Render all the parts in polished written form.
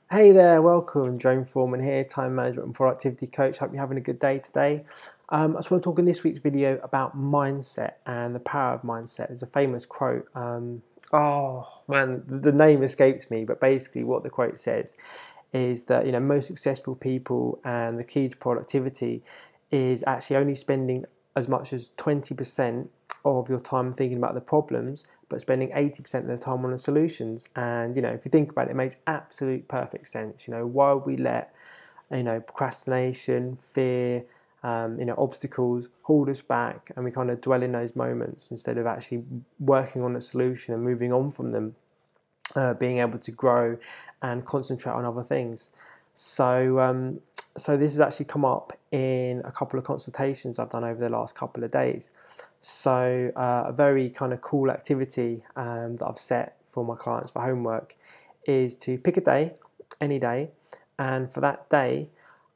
Hey there, welcome. Jerome Foreman here, time management and productivity coach. Hope you're having a good day today. I just want to talk in this week's video about mindset and the power of mindset. There's a famous quote. Oh man, the name escapes me, but basically what the quote says is that most successful people and the key to productivity is actually only spending as much as 20% of your time thinking about the problems, but spending 80% of the time on the solutions. And if you think about it, it makes absolute perfect sense. Why would we let procrastination, fear, obstacles hold us back, and we kind of dwell in those moments instead of actually working on a solution and moving on from them, being able to grow and concentrate on other things. So this has actually come up in a couple of consultations I've done over the last couple of days. So a very kind of cool activity that I've set for my clients for homework is to pick a day, any day, and for that day,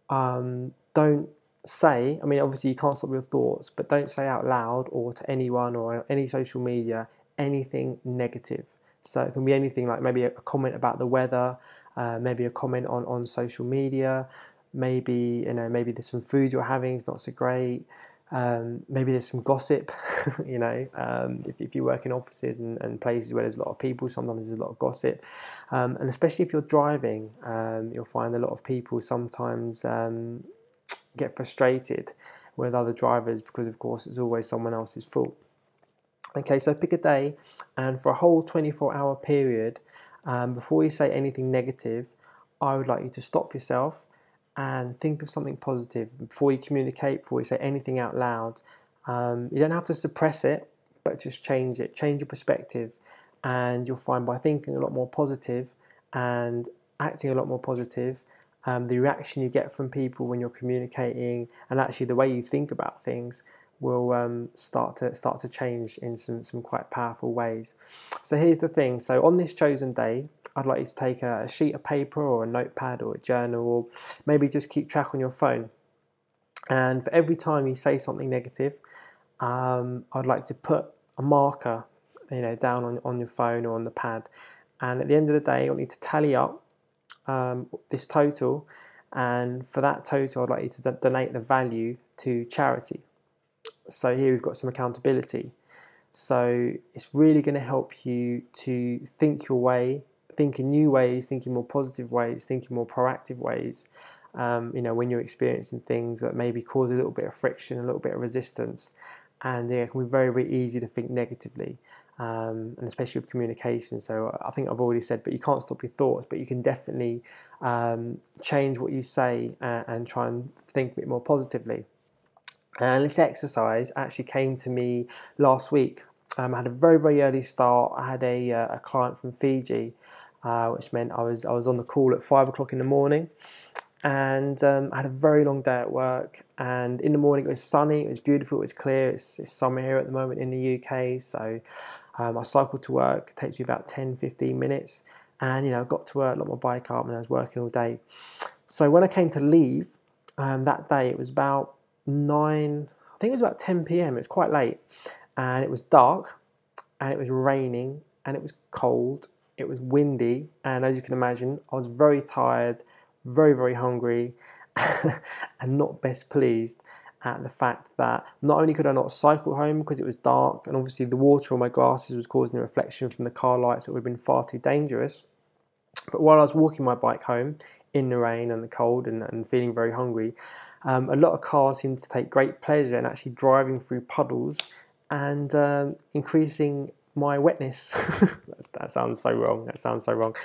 don't say, obviously you can't stop your thoughts, but don't say out loud or to anyone or any social media anything negative. So it can be anything like maybe a comment about the weather, maybe a comment on social media, maybe there's some food you're having is not so great, maybe there's some gossip. If you work in offices and places where there's a lot of people, sometimes there's a lot of gossip, and especially if you're driving, you'll find a lot of people sometimes get frustrated with other drivers because of course it's always someone else's fault. Okay, so pick a day, and for a whole 24-hour period, before you say anything negative, I would like you to stop yourself and think of something positive before you communicate, before you say anything out loud. You don't have to suppress it, but just change it, change your perspective, and you'll find by thinking a lot more positive and acting a lot more positive, the reaction you get from people when you're communicating and actually the way you think about things will start to change in some quite powerful ways. So here's the thing. So on this chosen day, I'd like you to take a sheet of paper or a notepad or a journal, or maybe just keep track on your phone. And for every time you say something negative, I'd like to put a marker, down on your phone or on the pad. And at the end of the day, I want you to tally up this total. And for that total, I'd like you to donate the value to charity. So here we've got some accountability. So it's really going to help you to think in new ways, think in more positive ways, think in more proactive ways. When you're experiencing things that maybe cause a little bit of friction, a little bit of resistance, and it can be very, very easy to think negatively, and especially with communication. So I think I've already said, but you can't stop your thoughts, but you can definitely change what you say and try and think a bit more positively. And this exercise actually came to me last week. I had a very, very early start. I had a client from Fiji, which meant I was on the call at 5 o'clock in the morning, and I had a very long day at work. And in the morning it was sunny, it was beautiful, it was clear. It's summer here at the moment in the UK, so I cycled to work. It takes me about 10-15 minutes, and I got to work, locked my bike up, and I was working all day. So when I came to leave that day, it was about 9, I think it was about 10 p.m. It was quite late, and it was dark, and it was raining, and it was cold, it was windy, and as you can imagine, I was very tired, very, very hungry, and not best pleased at the fact that not only could I not cycle home because it was dark, and obviously the water on my glasses was causing a reflection from the car lights, it would have been far too dangerous, but while I was walking my bike home in the rain and the cold and feeling very hungry, a lot of cars seem to take great pleasure in actually driving through puddles and increasing my wetness. That sounds so wrong. That sounds so wrong.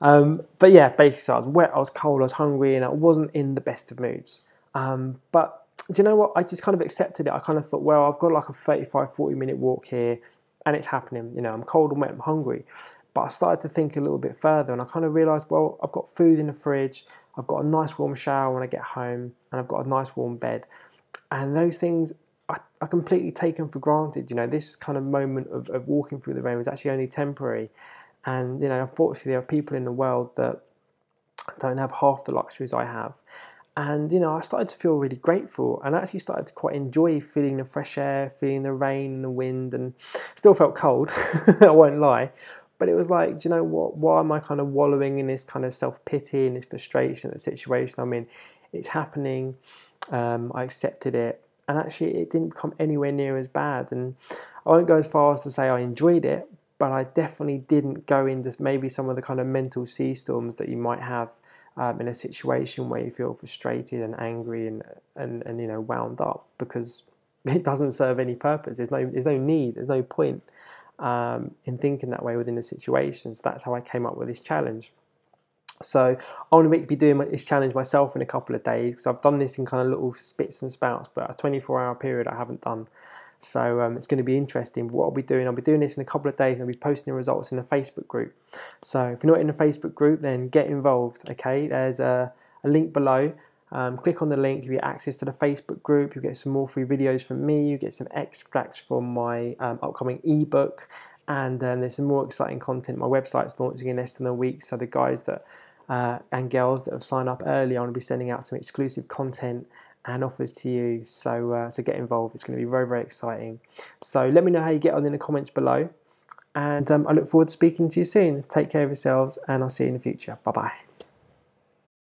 But yeah, basically, so I was wet, I was cold, I was hungry, and I wasn't in the best of moods. But do you know what? I just kind of accepted it. I kind of thought, well, I've got like a 35-40 minute walk here, and it's happening. I'm cold and wet, I'm hungry. But I started to think a little bit further, and I kind of realised, well, I've got food in the fridge, I've got a nice warm shower when I get home, and I've got a nice warm bed. And those things are completely taken for granted. This kind of moment of walking through the rain was actually only temporary. And, unfortunately, there are people in the world that don't have half the luxuries I have. And, I started to feel really grateful, and I actually started to quite enjoy feeling the fresh air, feeling the rain and the wind, and still felt cold, I won't lie. But it was like, do you know what? Why am I kind of wallowing in this kind of self-pity and this frustration at the situation I'm in? It's happening. I accepted it, and actually it didn't become anywhere near as bad. And I won't go as far as to say I enjoyed it, but I definitely didn't go into maybe some of the kind of mental sea storms that you might have in a situation where you feel frustrated and angry and wound up, because it doesn't serve any purpose. There's no need, there's no point in thinking that way within the situation. So that's how I came up with this challenge. So I'm going to be doing this challenge myself in a couple of days, because I've done this in kind of little spits and spouts, but a 24-hour period I haven't done. So it's going to be interesting. What I'll be doing this in a couple of days, and I'll be posting the results in the Facebook group. So if you're not in the Facebook group, then get involved, okay? There's a link below. Click on the link, you get access to the Facebook group, you get some more free videos from me, you get some extracts from my upcoming ebook, and there's some more exciting content. My website's launching in less than a week, so the guys that and girls that have signed up early, I'm going to be sending out some exclusive content and offers to you. So get involved. It's going to be very, very exciting. So let me know how you get on in the comments below, and I look forward to speaking to you soon. Take care of yourselves, and I'll see you in the future. Bye bye.